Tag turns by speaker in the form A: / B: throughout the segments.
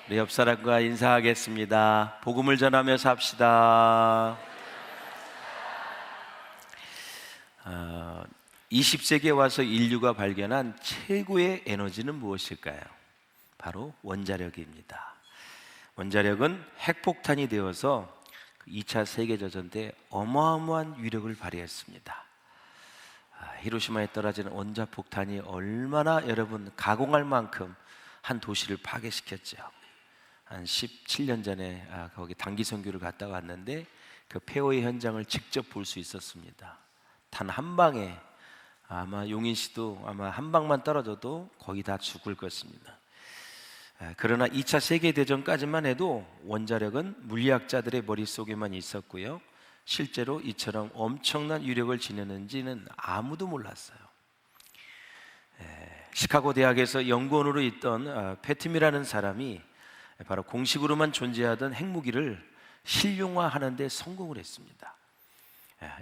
A: 우리 옆 사람과 인사하겠습니다. 복음을 전하며 삽시다. 20세기에 와서 인류가 발견한 최고의 에너지는 무엇일까요? 바로 원자력입니다. 원자력은 핵폭탄이 되어서 2차 세계대전 때 어마어마한 위력을 발휘했습니다. 히로시마에 떨어진 원자폭탄이 얼마나 여러분 가공할 만큼 한 도시를 파괴시켰죠. 한 17년 전에 거기 단기 선교를 갔다 왔는데 그 폐허의 현장을 직접 볼 수 있었습니다. 단 한 방에 아마 용인 씨도 아마 한 방만 떨어져도 거의 다 죽을 것입니다. 그러나 2차 세계대전까지만 해도 원자력은 물리학자들의 머릿속에만 있었고요, 실제로 이처럼 엄청난 위력을 지녔는지는 아무도 몰랐어요. 시카고 대학에서 연구원으로 있던 패팀이라는 사람이 바로 공식으로만 존재하던 핵무기를 실용화하는 데 성공을 했습니다.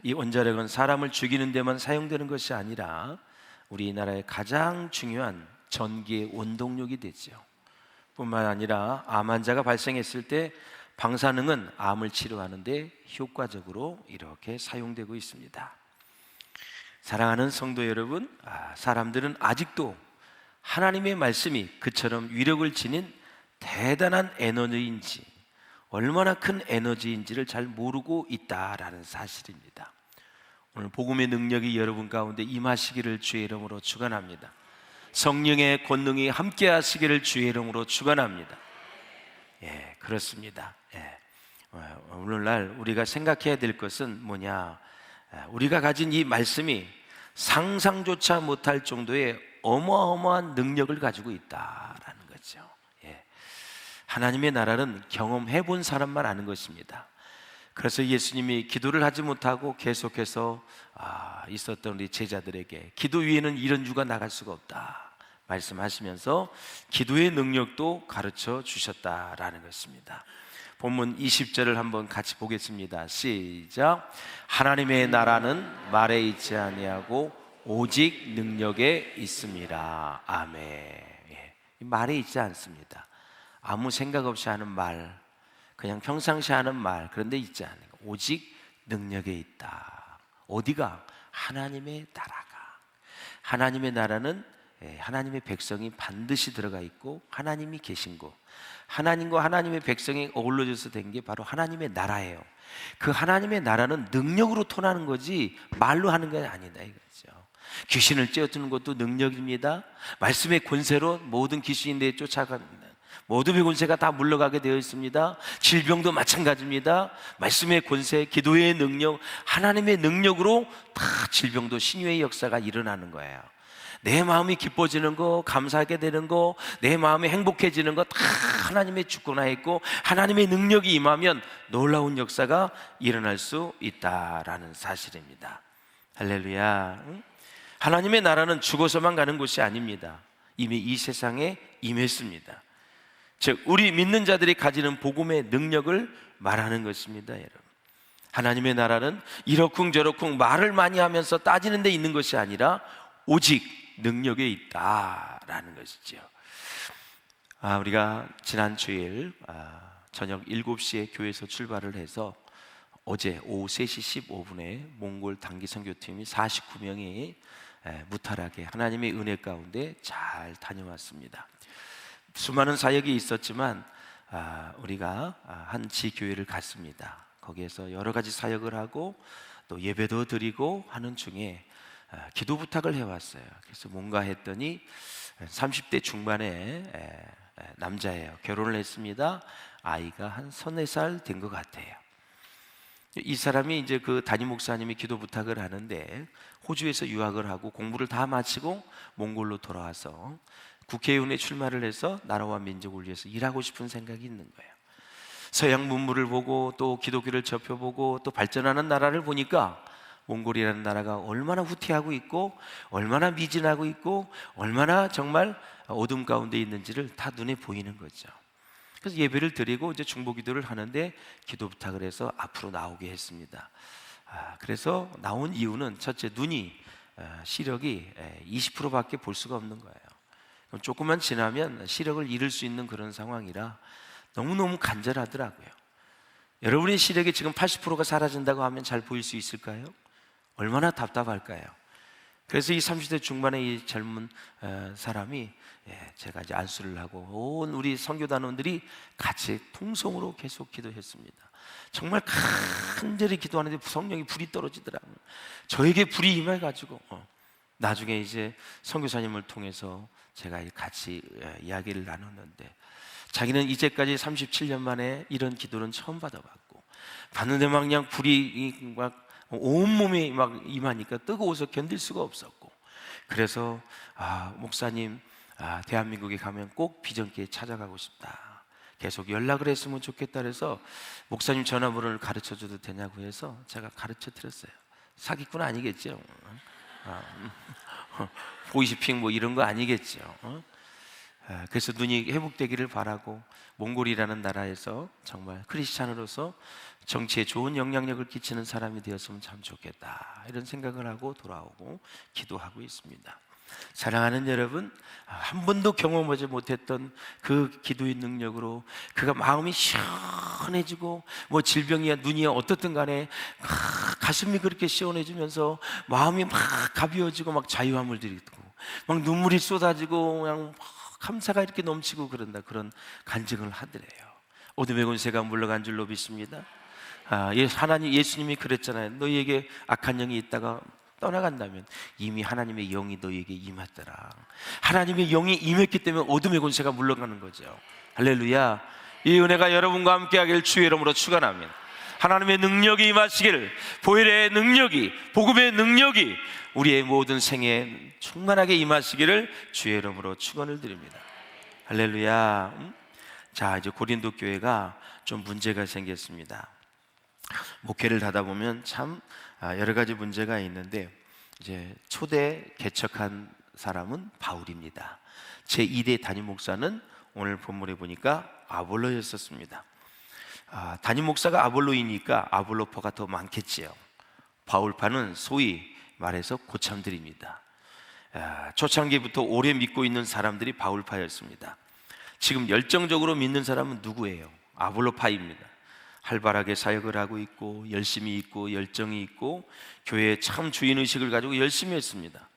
A: 이 원자력은 사람을 죽이는 데만 사용되는 것이 아니라 우리나라의 가장 중요한 전기의 원동력이 되죠. 뿐만 아니라 암 환자가 발생했을 때 방사능은 암을 치료하는 데 효과적으로 이렇게 사용되고 있습니다. 사랑하는 성도 여러분, 사람들은 아직도 하나님의 말씀이 그처럼 위력을 지닌 대단한 에너지인지, 얼마나 큰 에너지인지를 잘 모르고 있다라는 사실입니다. 오늘 복음의 능력이 여러분 가운데 임하시기를 주의 이름으로 축원합니다. 성령의 권능이 함께 하시기를 주의 이름으로 축원합니다. 그렇습니다. 오늘날 우리가 생각해야 될 것은 뭐냐? 우리가 가진 이 말씀이 상상조차 못할 정도의 어마어마한 능력을 가지고 있다라는 거죠. 하나님의 나라는 경험해 본 사람만 아는 것입니다. 그래서 예수님이 기도를 하지 못하고 계속해서 있었던 우리 제자들에게 기도 위에는 이런 유가 나갈 수가 없다 말씀하시면서 기도의 능력도 가르쳐 주셨다라는 것입니다. 본문 20절을 한번 같이 보겠습니다. 시작. 하나님의 나라는 말에 있지 아니하고 오직 능력에 있습니다. 아멘. 말에 있지 않습니다. 아무 생각 없이 하는 말, 그냥 평상시 하는 말, 그런데 있지 않아요. 오직 능력에 있다. 어디가? 하나님의 나라가. 하나님의 나라는 하나님의 백성이 반드시 들어가 있고 하나님이 계신 곳, 하나님과 하나님의 백성이 어우러져서 된 게 바로 하나님의 나라예요. 그 하나님의 나라는 능력으로 통하는 거지 말로 하는 게 아니다 이거죠. 귀신을 쫓는 것도 능력입니다. 말씀의 권세로 모든 귀신인데 쫓아갑니다. 모든 권세가 다 물러가게 되어 있습니다. 질병도 마찬가지입니다. 말씀의 권세, 기도의 능력, 하나님의 능력으로 다 질병도 신유의 역사가 일어나는 거예요. 내 마음이 기뻐지는 거, 감사하게 되는 거, 내 마음이 행복해지는 거 다 하나님의 주권하에 있고 하나님의 능력이 임하면 놀라운 역사가 일어날 수 있다라는 사실입니다. 할렐루야. 하나님의 나라는 죽어서만 가는 곳이 아닙니다. 이미 이 세상에 임했습니다. 즉 우리 믿는 자들이 가지는 복음의 능력을 말하는 것입니다. 여러분, 하나님의 나라는 이러쿵저러쿵 말을 많이 하면서 따지는 데 있는 것이 아니라 오직 능력에 있다라는 것이죠. 우리가 지난 주일 저녁 7시에 교회에서 출발을 해서 어제 오후 3시 15분에 몽골 단기 선교팀이 49명이 무탈하게 하나님의 은혜 가운데 잘 다녀왔습니다. 수많은 사역이 있었지만 우리가 한 지교회를 갔습니다. 거기에서 여러 가지 사역을 하고 또 예배도 드리고 하는 중에 기도 부탁을 해왔어요. 그래서 뭔가 했더니 30대 중반의 남자예요. 결혼을 했습니다. 아이가 한 34살 된 것 같아요. 이 사람이 이제 그 담임 목사님이 기도 부탁을 하는데 호주에서 유학을 하고 공부를 다 마치고 몽골로 돌아와서 국회의원에 출마를 해서 나라와 민족을 위해서 일하고 싶은 생각이 있는 거예요. 서양 문물을 보고 또 기독교를 접해보고 또 발전하는 나라를 보니까 몽골이라는 나라가 얼마나 후퇴하고 있고 얼마나 미진하고 있고 얼마나 정말 어둠 가운데 있는지를 다 눈에 보이는 거죠. 그래서 예배를 드리고 이제 중보기도를 하는데 기도 부탁을 해서 앞으로 나오게 했습니다. 그래서 나온 이유는 첫째, 눈이 시력이 20%밖에 볼 수가 없는 거예요. 조금만 지나면 시력을 잃을 수 있는 그런 상황이라 너무너무 간절하더라고요. 여러분의 시력이 지금 80%가 사라진다고 하면 잘 보일 수 있을까요? 얼마나 답답할까요? 그래서 이 30대 중반의 이 젊은 사람이 제가 이제 안수를 하고 온 우리 선교단원들이 같이 통성으로 계속 기도했습니다. 정말 간절히 기도하는데 성령이 불이 떨어지더라고요. 저에게 불이 임해가지고 나중에 이제 선교사님을 통해서 제가 같이 이야기를 나눴는데, 자기는 이제까지 37년 만에 이런 기도는 처음 받아봤고, 받는데 막 그냥 불이 막 온몸에 막 임하니까 뜨거워서 견딜 수가 없었고, 그래서 목사님, 대한민국에 가면 꼭 비전교회 찾아가고 싶다, 계속 연락을 했으면 좋겠다 그래서 목사님 전화번호를 가르쳐 줘도 되냐고 해서 제가 가르쳐 드렸어요. 사기꾼 아니겠죠? 보이시핑 뭐 이런 거 아니겠죠? 그래서 눈이 회복되기를 바라고, 몽골이라는 나라에서 정말 크리스찬으로서 정치에 좋은 영향력을 끼치는 사람이 되었으면 참 좋겠다, 이런 생각을 하고 돌아오고 기도하고 있습니다. 사랑하는 여러분, 한 번도 경험하지 못했던 그 기도의 능력으로 그가 마음이 시원해지고, 뭐 질병이야 눈이야 어떻든 간에 가슴이 그렇게 시원해지면서 마음이 막 가벼워지고 막 자유함을 들이고 막 눈물이 쏟아지고 그냥 감사가 이렇게 넘치고 그런다, 그런 간증을 하더래요. 어둠의 권세가 물러간 줄로 믿습니다. 하나님, 예수님이 그랬잖아요. 너희에게 악한 영이 있다가 떠나간다면 이미 하나님의 영이 너희에게 임했더라. 하나님의 영이 임했기 때문에 어둠의 권세가 물러가는 거죠. 할렐루야. 이 은혜가 여러분과 함께 하길 주의 이름으로 축원합니다. 하나님의 능력이 임하시기를, 보혈의 능력이, 복음의 능력이 우리의 모든 생애에 충만하게 임하시기를 주의 이름으로 축원을 드립니다. 할렐루야. 자, 이제 고린도 교회가 좀 문제가 생겼습니다. 목회를 하다 보면 참 여러 가지 문제가 있는데, 이제 초대 개척한 사람은 바울입니다. 제2대 담임 목사는 오늘 본문에 보니까 아볼로였었습니다. 담임 목사가 아볼로이니까 아볼로파가 더 많겠지요. 바울파는 소위 말해서 고참들입니다. 초창기부터 오래 믿고 있는 사람들이 바울파였습니다. 지금 열정적으로 믿는 사람은 누구예요? 아볼로파입니다. 활발하게 사역을 하고 있고 열심히 있고 열정이 있고 교회에 참 주인의식을 가지고 열심히 했습니다.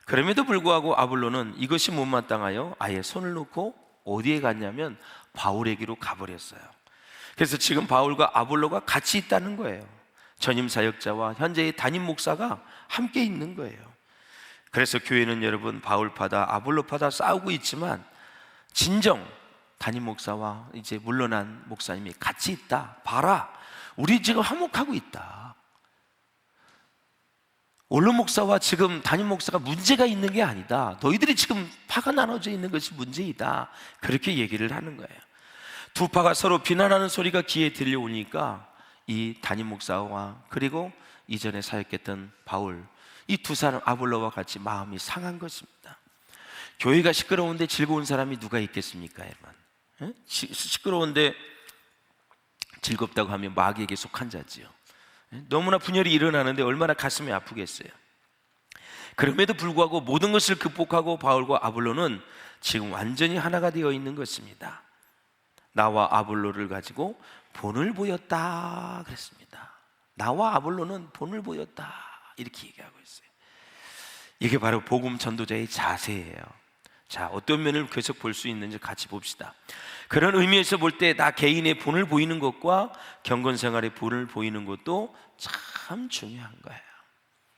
A: 그럼에도 불구하고 아볼로는 이것이 못마땅하여 아예 손을 놓고 어디에 갔냐면 바울에게로 가버렸어요. 그래서 지금 바울과 아볼로가 같이 있다는 거예요. 전임 사역자와 현재의 담임 목사가 함께 있는 거예요. 그래서 교회는 여러분 바울파다 아볼로파다 싸우고 있지만 진정 담임 목사와 이제 물러난 목사님이 같이 있다. 봐라, 우리 지금 화목하고 있다. 원로 목사와 지금 담임 목사가 문제가 있는 게 아니다. 너희들이 지금 파가 나눠져 있는 것이 문제이다. 그렇게 얘기를 하는 거예요. 두 파가 서로 비난하는 소리가 귀에 들려오니까 이 담임 목사와 그리고 이전에 사역했던 바울, 이 두 사람 아볼로와 같이 마음이 상한 것입니다. 교회가 시끄러운데 즐거운 사람이 누가 있겠습니까, 여러분? 시끄러운데 즐겁다고 하면 마귀에게 속한 자지요. 너무나 분열이 일어나는데 얼마나 가슴이 아프겠어요. 그럼에도 불구하고 모든 것을 극복하고 바울과 아볼로는 지금 완전히 하나가 되어 있는 것입니다. 나와 아볼로를 가지고 본을 보였다 그랬습니다. 나와 아볼로는 본을 보였다, 이렇게 얘기하고 있어요. 이게 바로 복음 전도자의 자세예요. 자, 어떤 면을 계속 볼 수 있는지 같이 봅시다. 그런 의미에서 볼 때 나 개인의 본을 보이는 것과 경건 생활의 본을 보이는 것도 참 중요한 거예요.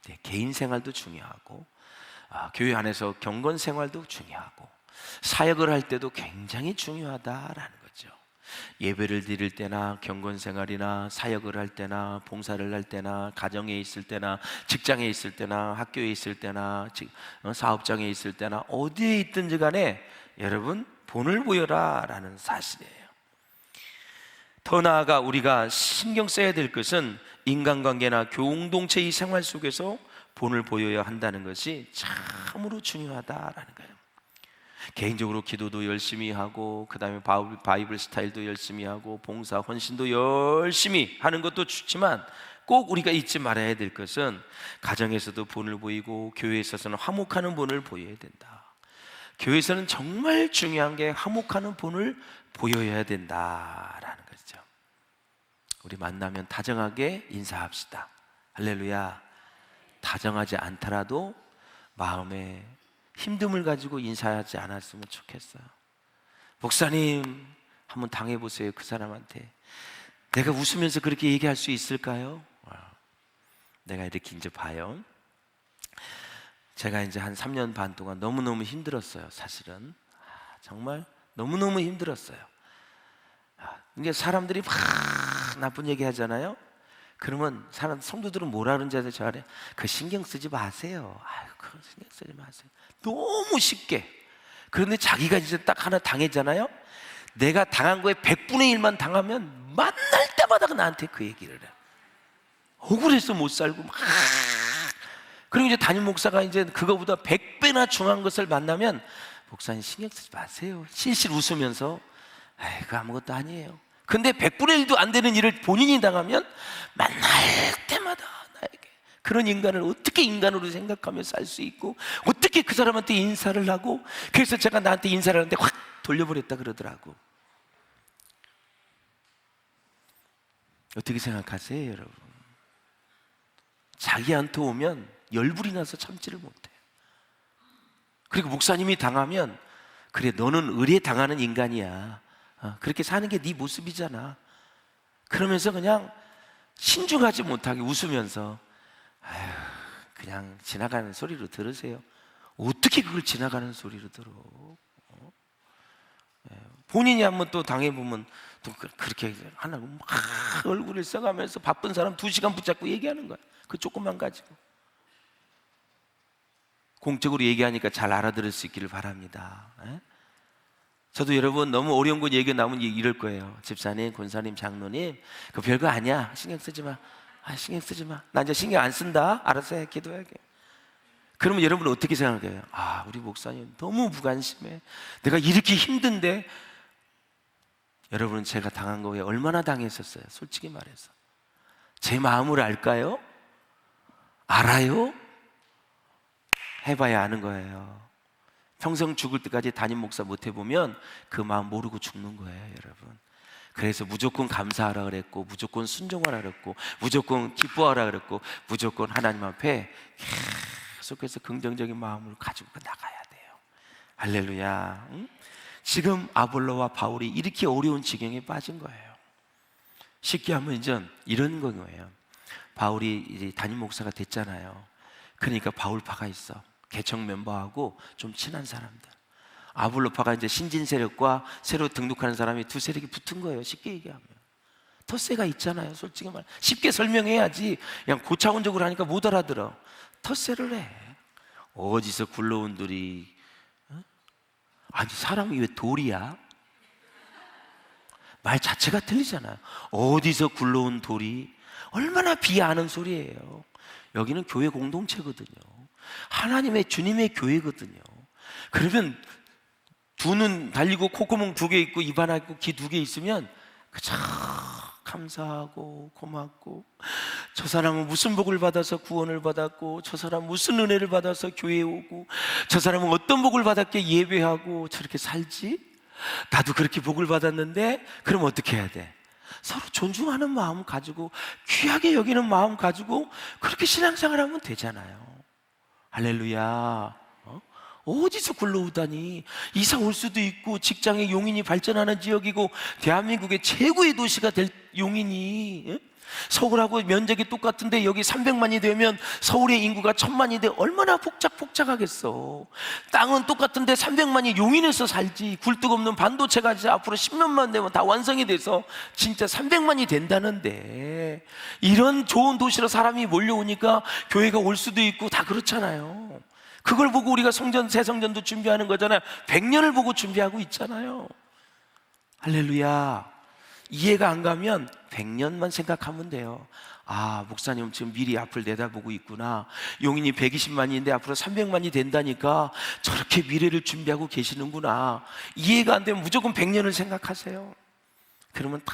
A: 네, 개인 생활도 중요하고 교회 안에서 경건 생활도 중요하고 사역을 할 때도 굉장히 중요하다라는 거죠. 예배를 드릴 때나 경건 생활이나 사역을 할 때나 봉사를 할 때나 가정에 있을 때나 직장에 있을 때나 학교에 있을 때나 사업장에 있을 때나 어디에 있든지 간에 여러분 본을 보여라 라는 사실이에요. 더 나아가 우리가 신경 써야 될 것은 인간관계나 공동체의 생활 속에서 본을 보여야 한다는 것이 참으로 중요하다라는 거예요. 개인적으로 기도도 열심히 하고 그 다음에 바이블 스타일도 열심히 하고 봉사 헌신도 열심히 하는 것도 좋지만 꼭 우리가 잊지 말아야 될 것은 가정에서도 본을 보이고 교회에 있어서는 화목하는 본을 보여야 된다. 교회에서는 정말 중요한 게 화목하는 본을 보여야 된다라는 거죠. 우리 만나면 다정하게 인사합시다. 할렐루야. 다정하지 않더라도 마음에 힘듦을 가지고 인사하지 않았으면 좋겠어요. 목사님, 한번 당해보세요. 그 사람한테 내가 웃으면서 그렇게 얘기할 수 있을까요? 내가 이렇게 이제 봐요. 제가 이제 한 3년 반 동안 너무너무 힘들었어요. 사실은 정말 너무너무 힘들었어요. 이게 사람들이 막 나쁜 얘기 하잖아요. 그러면 성도들은 뭐라 그러는지 아세요? 저한테 그 신경 쓰지 마세요. 아유, 그거 신경 쓰지 마세요. 너무 쉽게. 그런데 자기가 이제 딱 하나 당했잖아요. 내가 당한 거에 100분의 1만 당하면 만날 때마다 나한테 그 얘기를 해. 억울해서 못 살고 막. 그리고 이제 담임 목사가 이제 그거보다 100배나 중요한 것을 만나면 목사님 신경 쓰지 마세요. 실실 웃으면서 에이, 그거 아무것도 아니에요. 근데 100분의 1도 안 되는 일을 본인이 당하면 만날 때마다 나에게 그런 인간을 어떻게 인간으로 생각하며 살 수 있고 어떻게 그 사람한테 인사를 하고, 그래서 제가 나한테 인사를 하는데 확 돌려버렸다 그러더라고. 어떻게 생각하세요, 여러분? 자기한테 오면 열불이 나서 참지를 못해요. 그리고 목사님이 당하면 그래, 너는 의례 당하는 인간이야. 그렇게 사는 게 네 모습이잖아. 그러면서 그냥 신중하지 못하게 웃으면서 아휴, 그냥 지나가는 소리로 들으세요. 어떻게 그걸 지나가는 소리로 들어? 본인이 한번 또 당해보면 또 그렇게 하나고 막 얼굴을 써가면서 바쁜 사람 2시간 붙잡고 얘기하는 거야. 그 조금만 가지고. 공적으로 얘기하니까 잘 알아들을 수 있기를 바랍니다. 저도 여러분 너무 어려운 거 얘기 나오면 이럴 거예요. 집사님, 권사님, 장로님, 그 별거 아니야. 신경 쓰지 마. 신경 쓰지 마. 나 이제 신경 안 쓴다. 알아서 해. 기도하게. 그러면 여러분은 어떻게 생각해요? 우리 목사님 너무 무관심해. 내가 이렇게 힘든데. 여러분은 제가 당한 거에 얼마나 당했었어요? 솔직히 말해서. 제 마음을 알까요? 알아요? 해봐야 아는 거예요. 평생 죽을 때까지 담임 목사 못 해보면 그 마음 모르고 죽는 거예요, 여러분. 그래서 무조건 감사하라 그랬고, 무조건 순종하라 그랬고, 무조건 기뻐하라 그랬고, 무조건 하나님 앞에 계속해서 긍정적인 마음을 가지고 나가야 돼요. 할렐루야. 응? 지금 아볼로와 바울이 이렇게 어려운 지경에 빠진 거예요. 쉽게 하면 이제 이런 거예요. 바울이 이제 담임 목사가 됐잖아요. 그러니까 바울파가 있어. 개척 멤버하고 좀 친한 사람들. 아볼로파가 이제 신진 세력과 새로 등록하는 사람이 두 세력이 붙은 거예요. 쉽게 얘기하면. 텃세가 있잖아요. 솔직히 말. 쉽게 설명해야지. 그냥 고차원적으로 하니까 못 알아들어. 텃세를 해. 어디서 굴러온 돌이. 아니, 사람이 왜 돌이야? 말 자체가 틀리잖아요. 어디서 굴러온 돌이. 얼마나 비하하는 소리예요. 여기는 교회 공동체거든요. 하나님의 주님의 교회거든요. 그러면 두 눈 달리고 콧구멍 2개 있고 입 하나 있고 귀 2개 있으면 참 감사하고 고맙고, 저 사람은 무슨 복을 받아서 구원을 받았고, 저 사람은 무슨 은혜를 받아서 교회에 오고, 저 사람은 어떤 복을 받았기에 예배하고 저렇게 살지? 나도 그렇게 복을 받았는데. 그럼 어떻게 해야 돼? 서로 존중하는 마음 가지고, 귀하게 여기는 마음 가지고 그렇게 신앙생활하면 되잖아요. 할렐루야. 어디서 굴러오다니. 이사 올 수도 있고, 직장에 용인이 발전하는 지역이고, 대한민국의 최고의 도시가 될 용인이, 서울하고 면적이 똑같은데 여기 300만이 되면 서울의 인구가 1000만이 돼. 얼마나 복잡하겠어. 땅은 똑같은데 300만이 용인에서 살지. 굴뚝 없는 반도체가 이제 앞으로 10년만 되면 다 완성이 돼서 진짜 300만이 된다는데, 이런 좋은 도시로 사람이 몰려오니까 교회가 올 수도 있고 다 그렇잖아요. 그걸 보고 우리가 성전, 새 성전도 준비하는 거잖아요. 100년을 보고 준비하고 있잖아요. 할렐루야. 이해가 안 가면 100년만 생각하면 돼요. 목사님 지금 미리 앞을 내다보고 있구나. 용인이 120만인데 앞으로 300만이 된다니까 저렇게 미래를 준비하고 계시는구나. 이해가 안 되면 무조건 100년을 생각하세요. 그러면 다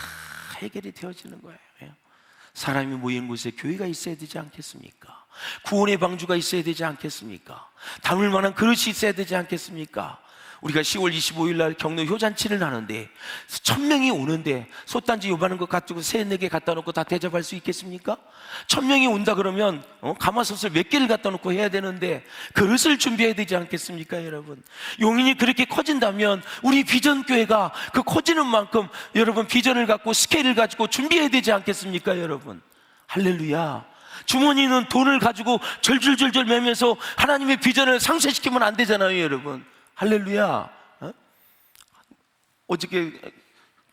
A: 해결이 되어지는 거예요. 사람이 모이는 곳에 교회가 있어야 되지 않겠습니까? 구원의 방주가 있어야 되지 않겠습니까? 담을 만한 그릇이 있어야 되지 않겠습니까? 우리가 10월 25일 날 경로 효잔치를 하는데 1000명이 오는데 솥단지 요만한 거 가지고 3-4개 갖다 놓고 다 대접할 수 있겠습니까? 1000명이 온다 그러면 가마솥을 몇 개를 갖다 놓고 해야 되는데 그릇을 준비해야 되지 않겠습니까, 여러분? 용인이 그렇게 커진다면 우리 비전교회가 그 커지는 만큼 여러분 비전을 갖고 스케일을 가지고 준비해야 되지 않겠습니까, 여러분? 할렐루야. 주머니는 돈을 가지고 절줄절줄 매면서 하나님의 비전을 상쇄시키면 안 되잖아요, 여러분. 할렐루야. 어저께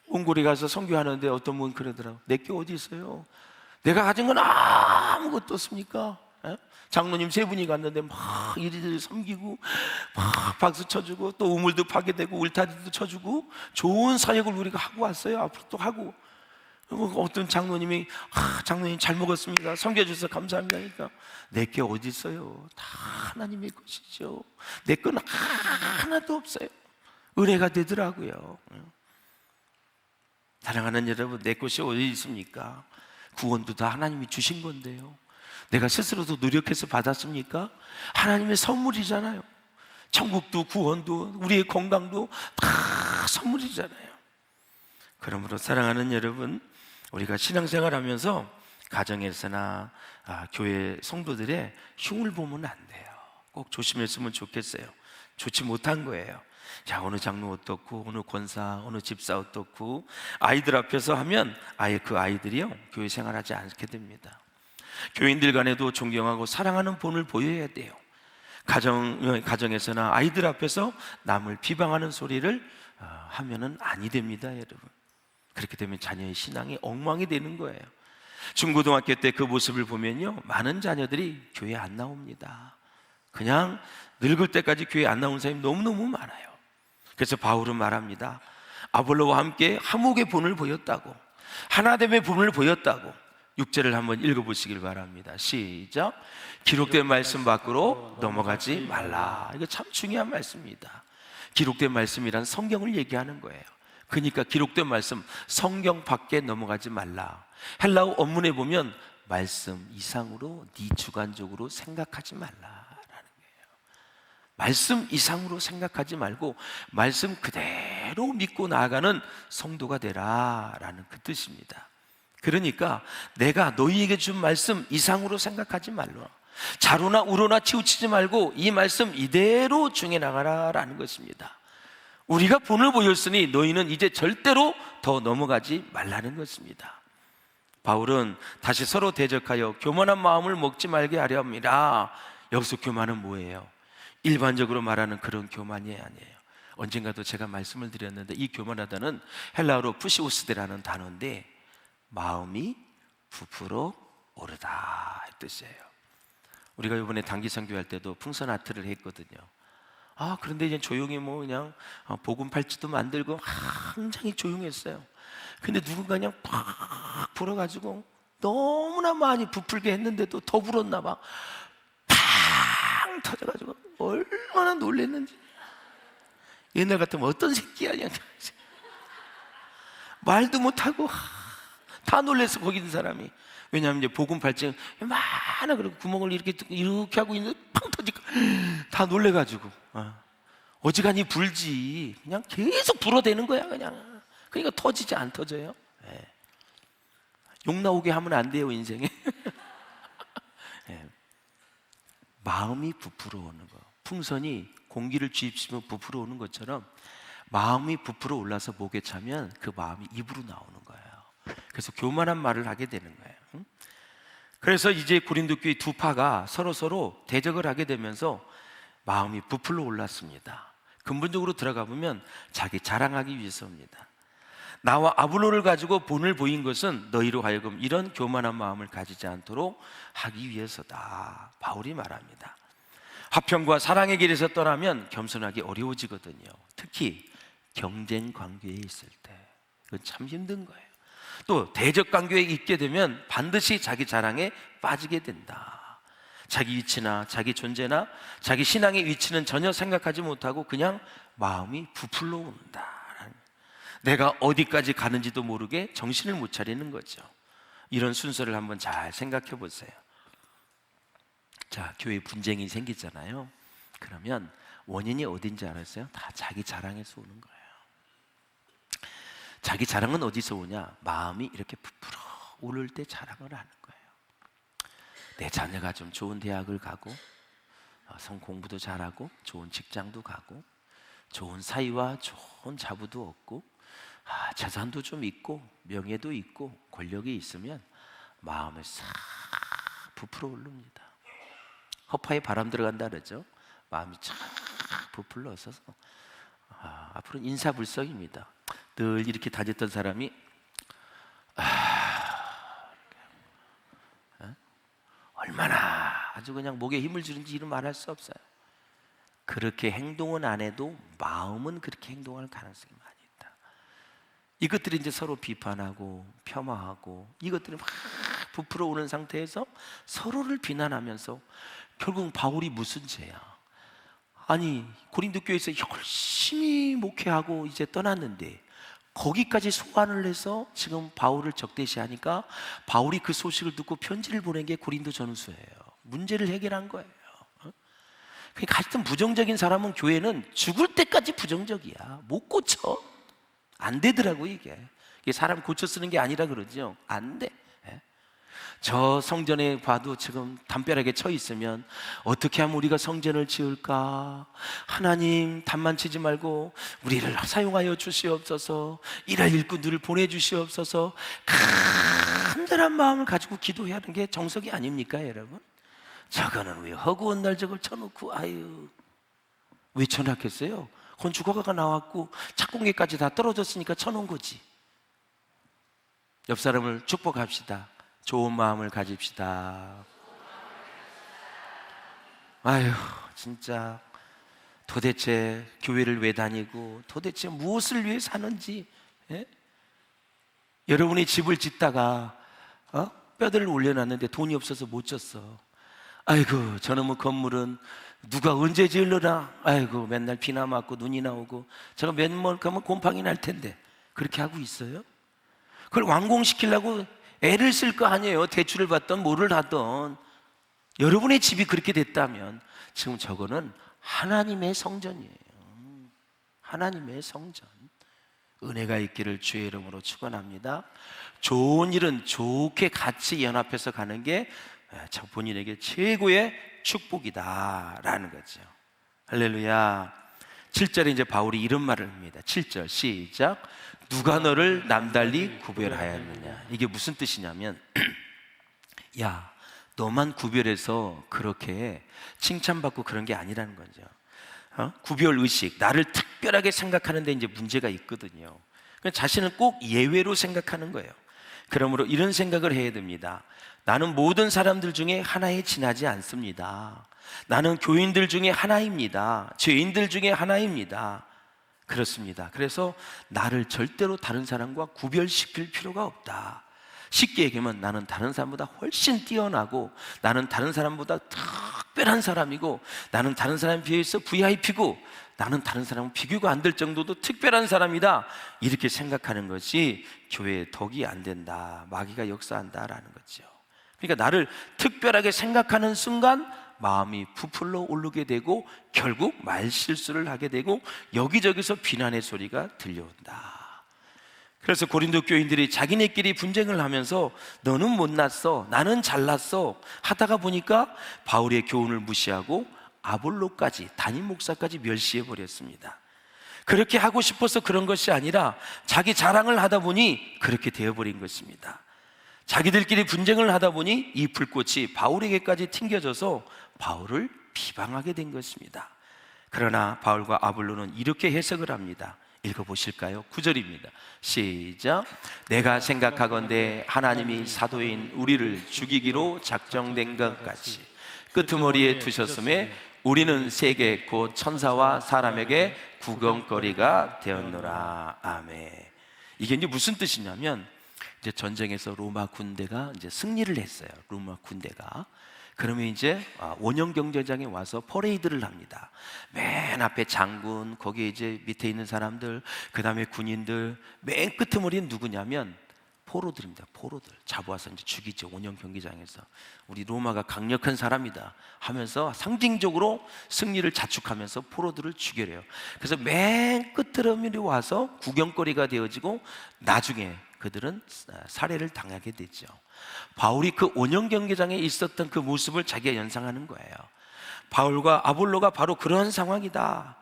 A: 옹골에 가서 선교하는데 어떤 분 그러더라고. 내게 어디 있어요? 내가 가진 건 아무것도 없습니까? 장로님 3분이 갔는데 막 이리저리 섬기고 막 박수 쳐주고 또 우물도 파게 되고 울타리도 쳐주고 좋은 사역을 우리가 하고 왔어요. 앞으로 또 하고. 어떤 장로님이 장로님 잘 먹었습니다, 섬겨주셔서 감사합니다. 그러니까 내게 어디 있어요? 다 하나님의 것이죠. 내 건 하나도 없어요. 은혜가 되더라고요. 사랑하는 여러분, 내 것이 어디 있습니까? 구원도 다 하나님이 주신 건데요. 내가 스스로도 노력해서 받았습니까? 하나님의 선물이잖아요. 천국도 구원도 우리의 건강도 다 선물이잖아요. 그러므로 사랑하는 여러분, 우리가 신앙생활하면서 가정에서나 교회 성도들의 흉을 보면 안 돼요. 꼭 조심했으면 좋겠어요. 좋지 못한 거예요. 자, 어느 장로 어떻고 어느 권사 어느 집사 어떻고 아이들 앞에서 하면 아예 그 아이들이요 교회 생활하지 않게 됩니다. 교인들 간에도 존경하고 사랑하는 본을 보여야 돼요. 가정에서나 아이들 앞에서 남을 비방하는 소리를 하면은 아니 됩니다, 여러분. 그렇게 되면 자녀의 신앙이 엉망이 되는 거예요. 중고등학교 때 그 모습을 보면요, 많은 자녀들이 교회 안 나옵니다. 그냥 늙을 때까지 교회 안 나오는 사람이 너무너무 많아요. 그래서 바울은 말합니다. 아볼로와 함께 화목의 본을 보였다고, 하나됨의 본을 보였다고. 6절을 한번 읽어보시길 바랍니다. 시작. 기록된 말씀 밖으로 넘어가지 말라. 이거 참 중요한 말씀입니다. 기록된 말씀이란 성경을 얘기하는 거예요. 그러니까 기록된 말씀, 성경 밖에 넘어가지 말라. 헬라어 원문에 보면 말씀 이상으로 네 주관적으로 생각하지 말라라는 거예요. 말씀 이상으로 생각하지 말고 말씀 그대로 믿고 나아가는 성도가 되라라는 그 뜻입니다. 그러니까 내가 너희에게 준 말씀 이상으로 생각하지 말라. 자로나 우로나 치우치지 말고 이 말씀 이대로 중해 나가라라는 것입니다. 우리가 본을 보였으니 너희는 이제 절대로 더 넘어가지 말라는 것입니다. 바울은 다시 서로 대적하여 교만한 마음을 먹지 말게 하려 합니다. 여기서 교만은 뭐예요? 일반적으로 말하는 그런 교만이 아니에요. 언젠가도 제가 말씀을 드렸는데 이 교만하다는 헬라어로 푸시우스데라는 단어인데 마음이 부풀어 오르다 이 뜻이에요. 우리가 이번에 단기 선교할 때도 풍선 아트를 했거든요. 그런데 이제 조용히 그냥 복음 팔찌도 만들고 굉장히 조용했어요. 근데 누군가 그냥 팍 불어가지고 너무나 많이 부풀게 했는데도 더 불었나 봐. 팡 터져가지고 얼마나 놀랬는지. 옛날 같으면 어떤 새끼야 그냥 말도 못하고 다 놀랬어, 거기 있는 사람이. 왜냐하면 이제 복음 팔찌 많아, 그리고 구멍을 이렇게 하고 있는데 팡 터지고 다 놀래가지고 어지간히 불지 그냥 계속 불어대는 거야 그냥. 그러니까 터지지 안 터져요. 네. 욕 나오게 하면 안 돼요, 인생에. 네. 마음이 부풀어 오는 거, 풍선이 공기를 주입시면 부풀어 오는 것처럼 마음이 부풀어 올라서 목에 차면 그 마음이 입으로 나오는 거예요. 그래서 교만한 말을 하게 되는 거예요. 그래서 이제 고린도 교회 두 파가 서로 대적을 하게 되면서 마음이 부풀어 올랐습니다. 근본적으로 들어가 보면 자기 자랑하기 위해서입니다. 나와 아볼로를 가지고 본을 보인 것은 너희로 하여금 이런 교만한 마음을 가지지 않도록 하기 위해서다. 바울이 말합니다. 화평과 사랑의 길에서 떠나면 겸손하기 어려워지거든요. 특히 경쟁 관계에 있을 때 이건 참 힘든 거예요. 또 대적 관계에 있게 되면 반드시 자기 자랑에 빠지게 된다. 자기 위치나 자기 존재나 자기 신앙의 위치는 전혀 생각하지 못하고 그냥 마음이 부풀러 온다. 내가 어디까지 가는지도 모르게 정신을 못 차리는 거죠. 이런 순서를 한번 잘 생각해 보세요. 자, 교회 분쟁이 생기잖아요. 그러면 원인이 어딘지 알았어요? 다 자기 자랑에서 오는 거예요. 자기 자랑은 어디서 오냐? 마음이 이렇게 부풀어 오를 때 자랑을 하는 거예요. 내 자녀가 좀 좋은 대학을 가고 성 공부도 잘하고 좋은 직장도 가고 좋은 사위와 좋은 자부도 얻고 재산도 좀 있고 명예도 있고 권력이 있으면 마음에 싹 부풀어 오릅니다. 허파에 바람 들어간다 그러죠. 마음이 쫙 부풀러 서서 앞으로는 인사불성입니다. 늘 이렇게 다녔던 사람이 얼마나 아주 그냥 목에 힘을 주는지 이런 말할 수 없어요. 그렇게 행동은 안 해도 마음은 그렇게 행동할 가능성이 많이 있다. 이것들이 이제 서로 비판하고 폄하하고 이것들이 막 부풀어 오는 상태에서 서로를 비난하면서 결국 바울이 무슨 죄야? 아니 고린도 교회에서 열심히 목회하고 이제 떠났는데 거기까지 소환을 해서 지금 바울을 적대시하니까 바울이 그 소식을 듣고 편지를 보낸 게 고린도 전후서예요. 문제를 해결한 거예요. 그러니까 하여튼 부정적인 사람은 교회는 죽을 때까지 부정적이야. 못 고쳐. 안 되더라고 이게 사람 고쳐 쓰는 게 아니라 그러죠. 안 돼. 저 성전에 봐도 지금 담벼락에 쳐 있으면 어떻게 하면 우리가 성전을 지을까? 하나님 담만 치지 말고 우리를 사용하여 주시옵소서. 일할 일꾼들을 보내주시옵소서. 간절한 마음을 가지고 기도해야 하는 게 정석이 아닙니까 여러분? 저거는 왜 허구한 날 저걸 쳐놓고 아유 왜 쳐놨겠어요? 건축허가가 나왔고 착공계까지 다 떨어졌으니까 쳐놓은 거지. 옆 사람을 축복합시다. 좋은 마음을 가집시다. 아유 진짜 도대체 교회를 왜 다니고 도대체 무엇을 위해 사는지 여러분이 집을 짓다가 뼈대를 올려놨는데 돈이 없어서 못 졌어. 아이고 저놈의 건물은 누가 언제 지으려나. 아이고 맨날 비나 맞고 눈이나 오고 저거 맨날 가면 곰팡이 날 텐데 그렇게 하고 있어요? 그걸 완공시키려고 애를 쓸 거 아니에요. 대출을 받던 뭐를 하던. 여러분의 집이 그렇게 됐다면 지금 저거는 하나님의 성전이에요. 하나님의 성전. 은혜가 있기를 주의 이름으로 축원합니다. 좋은 일은 좋게 같이 연합해서 가는 게 본인에게 최고의 축복이다라는 거죠. 할렐루야. 7절에 이제 바울이 이런 말을 합니다. 7절 시작. 누가 너를 남달리 구별하였느냐. 이게 무슨 뜻이냐면 야 너만 구별해서 그렇게 칭찬받고 그런 게 아니라는 거죠. 구별의식, 나를 특별하게 생각하는 데 이제 문제가 있거든요. 자신을 꼭 예외로 생각하는 거예요. 그러므로 이런 생각을 해야 됩니다. 나는 모든 사람들 중에 하나에 지나지 않습니다. 나는 교인들 중에 하나입니다. 죄인들 중에 하나입니다. 그렇습니다. 그래서 나를 절대로 다른 사람과 구별시킬 필요가 없다. 쉽게 얘기하면 나는 다른 사람보다 훨씬 뛰어나고 나는 다른 사람보다 특별한 사람이고 나는 다른 사람에 비해서 VIP고 나는 다른 사람은 비교가 안 될 정도도 특별한 사람이다. 이렇게 생각하는 것이 교회의 덕이 안 된다. 마귀가 역사한다라는 거죠. 그러니까 나를 특별하게 생각하는 순간 마음이 부풀러 오르게 되고 결국 말실수를 하게 되고 여기저기서 비난의 소리가 들려온다. 그래서 고린도 교인들이 자기네끼리 분쟁을 하면서 너는 못났어, 나는 잘났어 하다가 보니까 바울의 교훈을 무시하고 아볼로까지, 담임 목사까지 멸시해 버렸습니다. 그렇게 하고 싶어서 그런 것이 아니라 자기 자랑을 하다 보니 그렇게 되어버린 것입니다. 자기들끼리 분쟁을 하다 보니 이 불꽃이 바울에게까지 튕겨져서 바울을 비방하게 된 것입니다. 그러나 바울과 아볼로는 이렇게 해석을 합니다. 읽어보실까요? 9절입니다. 시작. 내가 생각하건대 하나님이 사도인 우리를 죽이기로 작정된 것 같이 끄트머리에 두셨음에 우리는 세계 곧 천사와 사람에게 구경거리가 되었노라. 아멘. 이게 이제 무슨 뜻이냐면 이제 전쟁에서 로마 군대가 이제 승리를 했어요. 로마 군대가. 그러면 이제 원형 경제장에 와서 퍼레이드를 합니다. 맨 앞에 장군, 거기에 이제 밑에 있는 사람들, 그 다음에 군인들, 맨 끄트머리는 누구냐면 포로들입니다. 포로들 잡아와서 이제 죽이죠. 온영 경기장에서. 우리 로마가 강력한 사람이다 하면서 상징적으로 승리를 자축하면서 포로들을 죽여래요. 그래서 맨 끝드러미에 와서 구경거리가 되어지고 나중에 그들은 살해를 당하게 되죠. 바울이 그 온영 경기장에 있었던 그 모습을 자기가 연상하는 거예요. 바울과 아볼로가 바로 그런 상황이다.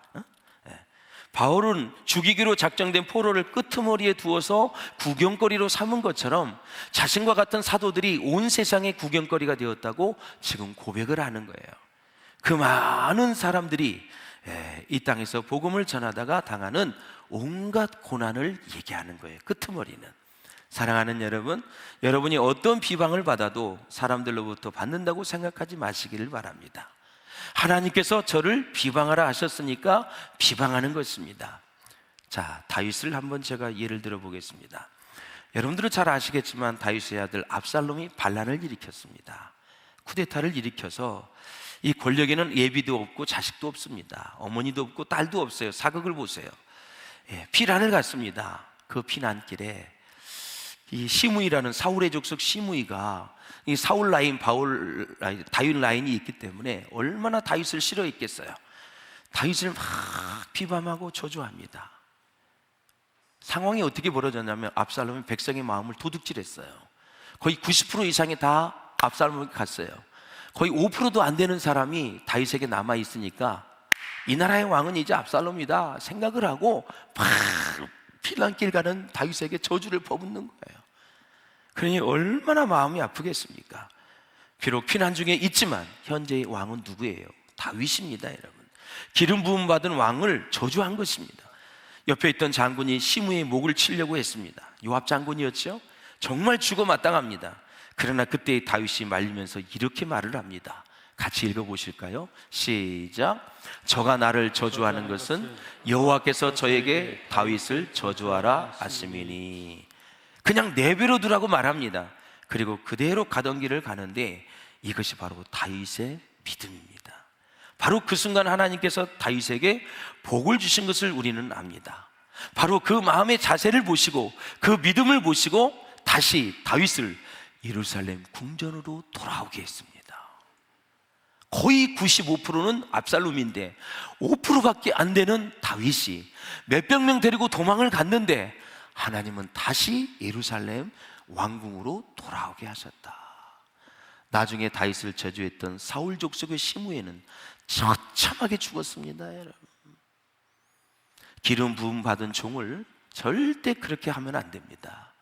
A: 바울은 죽이기로 작정된 포로를 끄트머리에 두어서 구경거리로 삼은 것처럼 자신과 같은 사도들이 온 세상의 구경거리가 되었다고 지금 고백을 하는 거예요. 그 많은 사람들이 이 땅에서 복음을 전하다가 당하는 온갖 고난을 얘기하는 거예요. 끄트머리는. 사랑하는 여러분, 여러분이 어떤 비방을 받아도 사람들로부터 받는다고 생각하지 마시기를 바랍니다. 하나님께서 저를 비방하라 하셨으니까 비방하는 것입니다. 자, 다윗을 한번 제가 예를 들어 보겠습니다. 여러분들은 잘 아시겠지만 다윗의 아들 압살롬이 반란을 일으켰습니다. 쿠데타를 일으켜서 이 권력에는 예비도 없고 자식도 없습니다. 어머니도 없고 딸도 없어요. 사극을 보세요. 피난을 갔습니다. 그 피난길에 이 시므이라는 사울의 족속 시므이가 이 사울 라인, 다윗 라인이 있기 때문에 얼마나 다윗을 싫어했겠어요. 다윗을 막 비방하고 저주합니다. 상황이 어떻게 벌어졌냐면 압살롬이 백성의 마음을 도둑질했어요. 거의 90% 이상이 다 압살롬에게 갔어요. 거의 5%도 안 되는 사람이 다윗에게 남아 있으니까 이 나라의 왕은 이제 압살롬이다 생각을 하고 막 피난길 가는 다윗에게 저주를 퍼붓는 거예요. 그러니 얼마나 마음이 아프겠습니까? 비록 피난 중에 있지만 현재의 왕은 누구예요? 다윗입니다, 여러분. 기름 부음 받은 왕을 저주한 것입니다. 옆에 있던 장군이 시므의 목을 치려고 했습니다. 요압 장군이었죠? 정말 죽어 마땅합니다. 그러나 그때 다윗이 말리면서 이렇게 말을 합니다. 같이 읽어보실까요? 시작. 저가 나를 저주하는 것은 여호와께서 저에게 다윗을 저주하라 하심이니. 그냥 내버려 두라고 말합니다. 그리고 그대로 가던 길을 가는데 이것이 바로 다윗의 믿음입니다. 바로 그 순간 하나님께서 다윗에게 복을 주신 것을 우리는 압니다. 바로 그 마음의 자세를 보시고 그 믿음을 보시고 다시 다윗을 예루살렘 궁전으로 돌아오게 했습니다. 거의 95%는 압살롬인데 5%밖에 안 되는 다윗이 몇백 명 데리고 도망을 갔는데 하나님은 다시 예루살렘 왕궁으로 돌아오게 하셨다. 나중에 다윗을 저주했던 사울 족속의 시므에는 처참하게 죽었습니다, 여러분. 기름 부음 받은 종을 절대 그렇게 하면 안 됩니다.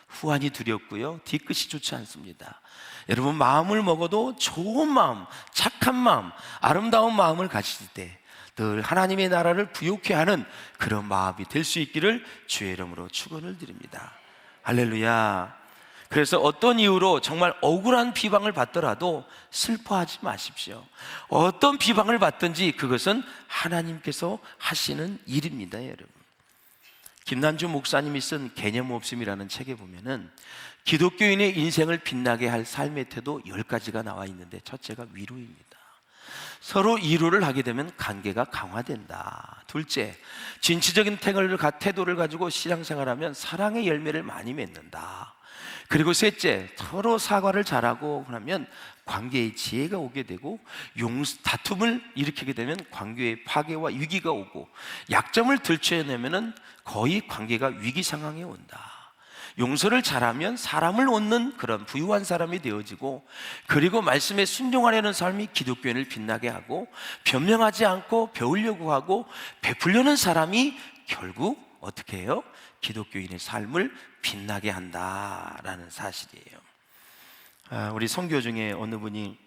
A: 후환이 두렵고요, 뒤끝이 좋지 않습니다. 여러분, 마음을 먹어도 좋은 마음, 착한 마음, 아름다운 마음을 가질 때 늘 하나님의 나라를 부욕해 하는 그런 마음이 될 수 있기를 주의 이름으로 축원을 드립니다. 할렐루야. 그래서 어떤 이유로 정말 억울한 비방을 받더라도 슬퍼하지 마십시오. 어떤 비방을 받든지 그것은 하나님께서 하시는 일입니다, 여러분. 김난주 목사님이 쓴 개념 없음이라는 책에 보면은 기독교인의 인생을 빛나게 할 삶의 태도 10가지가 나와 있는데 첫째가 위로입니다. 서로 위로를 하게 되면 관계가 강화된다. 둘째, 진취적인 태도를 가지고 신앙생활하면 사랑의 열매를 많이 맺는다. 그리고 셋째, 서로 사과를 잘하고 그러면 관계에 지혜가 오게 되고 다툼을 일으키게 되면 관계에 파괴와 위기가 오고 약점을 들춰내면 거의 관계가 위기 상황에 온다. 용서를 잘하면 사람을 얻는 그런 부유한 사람이 되어지고 그리고 말씀에 순종하려는 삶이 기독교인을 빛나게 하고 변명하지 않고 배우려고 하고 베풀려는 사람이 결국 어떻게 해요? 기독교인의 삶을 빛나게 한다라는 사실이에요. 우리 선교 중에 어느 분이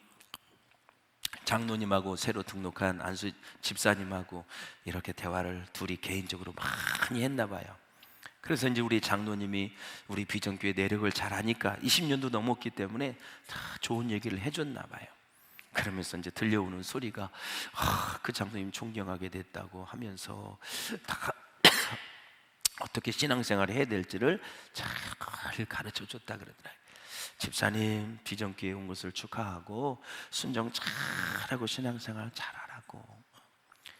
A: 장로님하고 새로 등록한 안수 집사님하고 이렇게 대화를 둘이 개인적으로 많이 했나 봐요. 그래서 이제 우리 장로님이 우리 비전교회 내력을 잘 아니까 20년도 넘었기 때문에 다 좋은 얘기를 해줬나 봐요. 그러면서 이제 들려오는 소리가 그 장로님 존경하게 됐다고 하면서 다 어떻게 신앙생활을 해야 될지를 잘 가르쳐 줬다 그러더라고요. 집사님 비전교회 온 것을 축하하고 순종 잘하고 신앙생활 잘하라고,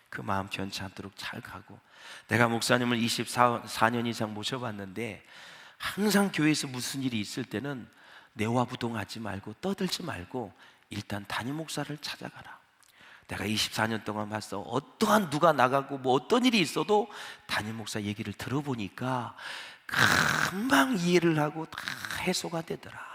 A: 그 마음 변치 않도록 잘 가고, 내가 목사님을 24년 이상 모셔봤는데 항상 교회에서 무슨 일이 있을 때는 내화부동하지 말고 떠들지 말고 일단 담임 목사를 찾아가라. 내가 24년 동안 봤어. 어떠한 누가 나가고 뭐 어떤 일이 있어도 담임 목사 얘기를 들어보니까 금방 이해를 하고 다 해소가 되더라.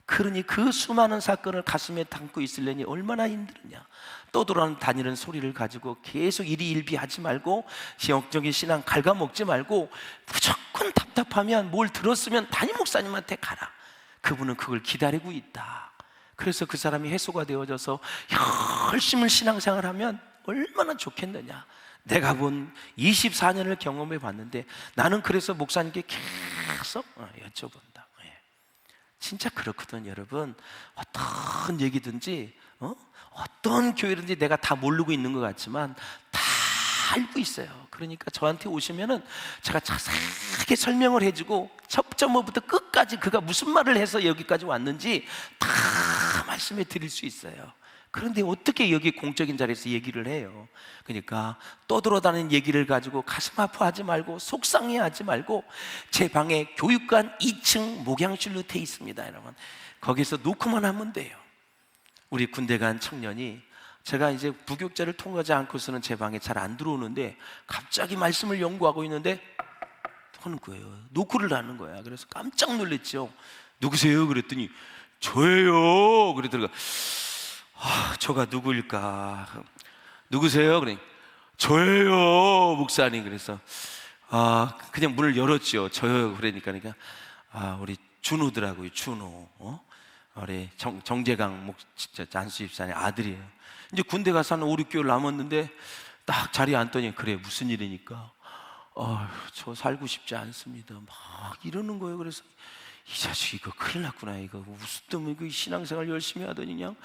A: 그러니 그 수많은 사건을 가슴에 담고 있으려니 얼마나 힘들었냐. 떠돌아다니는 소리를 가지고 계속 일희일비하지 말고 영적인 신앙 갉아먹지 말고 무조건 답답하면 뭘 들었으면 담임 목사님한테 가라. 그분은 그걸 기다리고 있다. 그래서 그 사람이 해소가 되어져서 열심히 신앙생활하면 얼마나 좋겠느냐. 내가 본 24년을 경험해 봤는데 나는 그래서 목사님께 계속 여쭤본다. 진짜 그렇거든 여러분. 어떤 얘기든지 어떤 교회든지 내가 다 모르고 있는 것 같지만 다 알고 있어요. 그러니까 저한테 오시면은 제가 자세하게 설명을 해주고 첫점부터 끝까지 그가 무슨 말을 해서 여기까지 왔는지 다 말씀해 드릴 수 있어요. 그런데 어떻게 여기 공적인 자리에서 얘기를 해요? 그러니까 떠돌아다니는 얘기를 가지고 가슴 아파하지 말고 속상해하지 말고 제 방에 교육관 2층 목양실로 돼 있습니다 여러분. 거기서 놓고만 하면 돼요. 우리 군대 간 청년이 제가 이제 부교육자를 통과하지 않고서는 제 방에 잘 안 들어오는데 갑자기 말씀을 연구하고 있는데 하는 거예요. 노크를 하는 거야. 그래서 깜짝 놀랐죠. 누구세요? 그랬더니 저예요. 그러더라고요. 저가 누구일까? 누구세요? 그래. 저예요, 목사님. 그래서 그냥 문을 열었죠. 저요. 그러니까 우리 준호더라고요. 준호. 우리 정재강 안수 집사님 아들이에요. 이제 군대 가서 한 5, 6개월 남았는데 딱 자리에 앉더니 그래 무슨 일이니까 저 살고 싶지 않습니다. 막 이러는 거예요. 그래서 이 자식 이거 큰일 났구나. 이거 무슨 때문에 그 신앙생활 열심히 하더니 그냥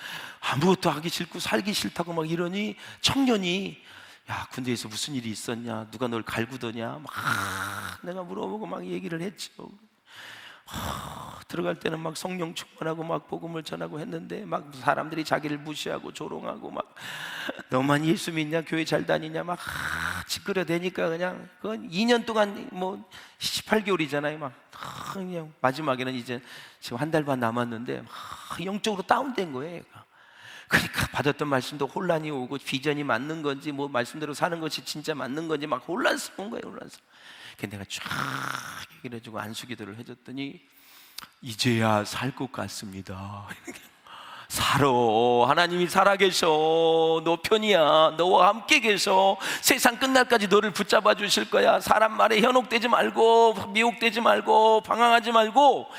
A: 아무것도 하기 싫고 살기 싫다고 막 이러니 청년이 야 군대에서 무슨 일이 있었냐, 누가 널 갈구더냐 막 내가 물어보고 막 얘기를 했죠. 들어갈 때는 막 성령 충만하고 막 복음을 전하고 했는데 막 사람들이 자기를 무시하고 조롱하고 막 너만 예수 믿냐, 교회 잘 다니냐 막 찌끄러대니까 그냥 그건 2년 동안 뭐 18개월이잖아요. 막 그냥 마지막에는 이제 지금 한 달 반 남았는데 영적으로 다운된 거예요. 그러니까 받았던 말씀도 혼란이 오고 비전이 맞는 건지 뭐 말씀대로 사는 것이 진짜 맞는 건지 막 혼란스러운 거예요. 혼란스러워. 내가 쫙 얘기를 해주고 안수기도를 해줬더니 이제야 살 것 같습니다. 살아. 하나님이 살아계셔. 너 편이야. 너와 함께 계셔. 세상 끝날까지 너를 붙잡아 주실 거야. 사람 말에 현혹되지 말고 미혹되지 말고 방황하지 말고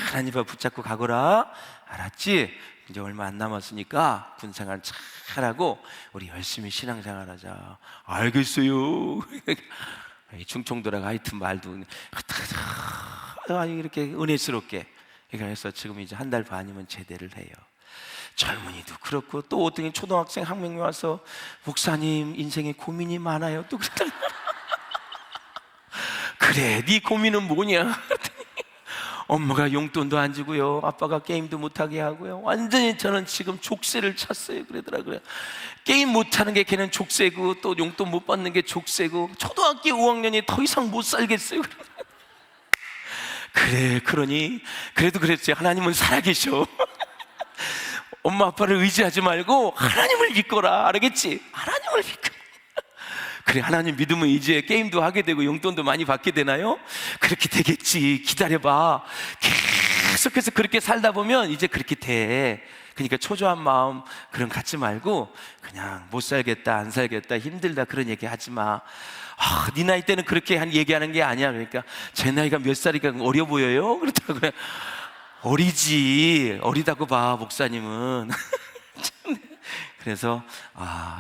A: 하나님 앞에 붙잡고 가거라. 알았지? 이제 얼마 안 남았으니까 군생활 잘하고 우리 열심히 신앙생활하자. 알겠어요. 충청도라가 하여튼 말도 이렇게 은혜스럽게 해서 지금 이제 한 달 반이면 제대를 해요. 젊은이도 그렇고 또 어떤 초등학생 한 명이 와서 목사님 인생에 고민이 많아요. 또 그래 네 고민은 뭐냐? 엄마가 용돈도 안 주고요, 아빠가 게임도 못하게 하고요, 완전히 저는 지금 족쇄를 찼어요. 그러더라고요. 게임 못하는 게 걔는 족쇄고 또 용돈 못 받는 게 족쇄고 초등학교 5학년이 더 이상 못 살겠어요. 그래 그러니 그래도 그랬어요. 하나님은 살아계셔. 엄마 아빠를 의지하지 말고 하나님을 믿거라. 알겠지? 하나님을 믿고 그래 하나님 믿으면 이제 게임도 하게 되고 용돈도 많이 받게 되나요? 그렇게 되겠지. 기다려봐. 계속해서 그렇게 살다 보면 이제 그렇게 돼. 그러니까 초조한 마음 그런 갖지 말고 그냥 못 살겠다, 안 살겠다, 힘들다 그런 얘기 하지 마. 네 나이 때는 그렇게 얘기하는 게 아니야. 그러니까 제 나이가 몇 살이니까 어려 보여요? 그렇다고 그래. 어리지. 어리다고 봐 목사님은. 그래서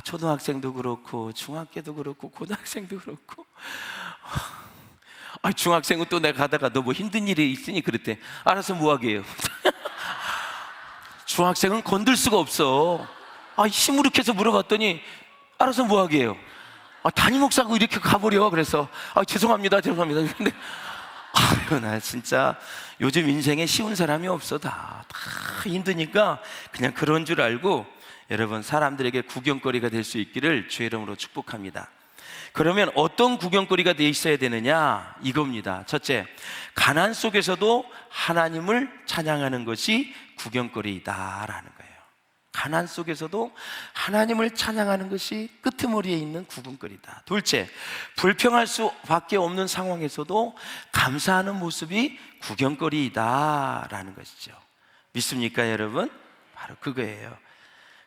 A: 초등학생도 그렇고 중학교도 그렇고 고등학생도 그렇고 중학생은 또 내가 가다가 너 뭐 힘든 일이 있으니 그랬대. 알아서 뭐 하게 해요. 중학생은 건들 수가 없어. 시무룩해서 물어봤더니 알아서 뭐 하게 해요. 담임 목사하고 이렇게 가버려. 그래서 죄송합니다 근데 나 진짜 요즘 인생에 쉬운 사람이 없어. 다 힘드니까 그냥 그런 줄 알고 여러분 사람들에게 구경거리가 될 수 있기를 주의 이름으로 축복합니다. 그러면 어떤 구경거리가 돼 있어야 되느냐? 이겁니다. 첫째, 가난 속에서도 하나님을 찬양하는 것이 구경거리다라는 거예요. 가난 속에서도 하나님을 찬양하는 것이 끄트머리에 있는 구경거리다. 둘째, 불평할 수밖에 없는 상황에서도 감사하는 모습이 구경거리다라는 것이죠. 믿습니까, 여러분? 바로 그거예요.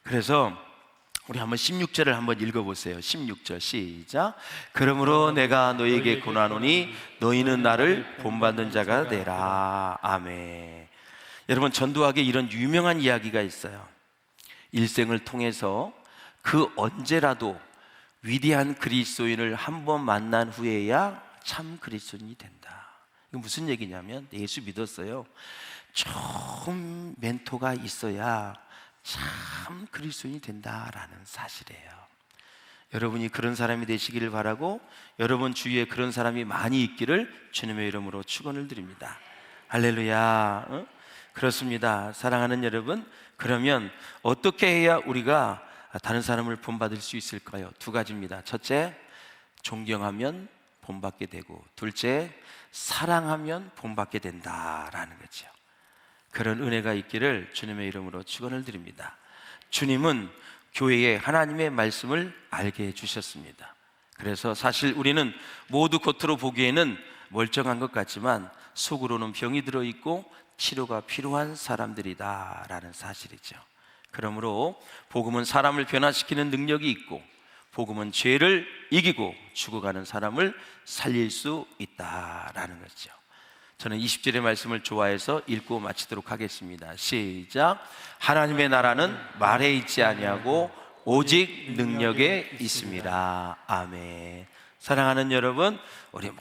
A: 그래서 우리 한번 16절을 한번 읽어보세요. 16절 시작. 그러므로 내가 너희에게 권하노니 너희는 나를 본받는 자가 되라. 아멘. 여러분, 전도학에 이런 유명한 이야기가 있어요. 일생을 통해서 그 언제라도 위대한 그리스도인을 한번 만난 후에야 참 그리스도인이 된다. 이거 무슨 얘기냐면, 예수 믿었어요. 좋은 멘토가 있어야 참 그리스도인이 된다라는 사실이에요. 여러분이 그런 사람이 되시기를 바라고, 여러분 주위에 그런 사람이 많이 있기를 주님의 이름으로 축원을 드립니다. 할렐루야. 그렇습니다. 사랑하는 여러분, 그러면 어떻게 해야 우리가 다른 사람을 본받을 수 있을까요? 두 가지입니다. 첫째, 존경하면 본받게 되고, 둘째, 사랑하면 본받게 된다라는 거죠. 그런 은혜가 있기를 주님의 이름으로 축원을 드립니다. 주님은 교회에 하나님의 말씀을 알게 해주셨습니다. 그래서 사실 우리는 모두 겉으로 보기에는 멀쩡한 것 같지만 속으로는 병이 들어있고 치료가 필요한 사람들이다라는 사실이죠. 그러므로 복음은 사람을 변화시키는 능력이 있고, 복음은 죄를 이기고 죽어가는 사람을 살릴 수 있다라는 거죠. 저는 20절의 말씀을 좋아해서 읽고 마치도록 하겠습니다. 시작. 하나님의 나라는 말에 있지 아니하고 오직 능력에 있습니다. 아멘. 사랑하는 여러분, 우리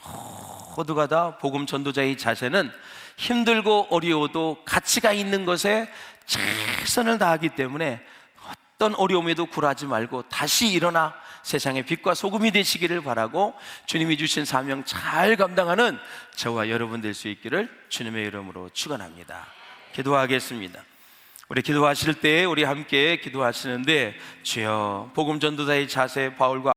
A: 모두가 다 복음 전도자의 자세는 힘들고 어려워도 가치가 있는 것에 최선을 다하기 때문에 어떤 어려움에도 굴하지 말고 다시 일어나 세상의 빛과 소금이 되시기를 바라고, 주님이 주신 사명 잘 감당하는 저와 여러분 될 수 있기를 주님의 이름으로 축원합니다. 기도하겠습니다. 우리 기도하실 때 우리 함께 기도하시는데, 주여, 복음 전도자의 자세 바울과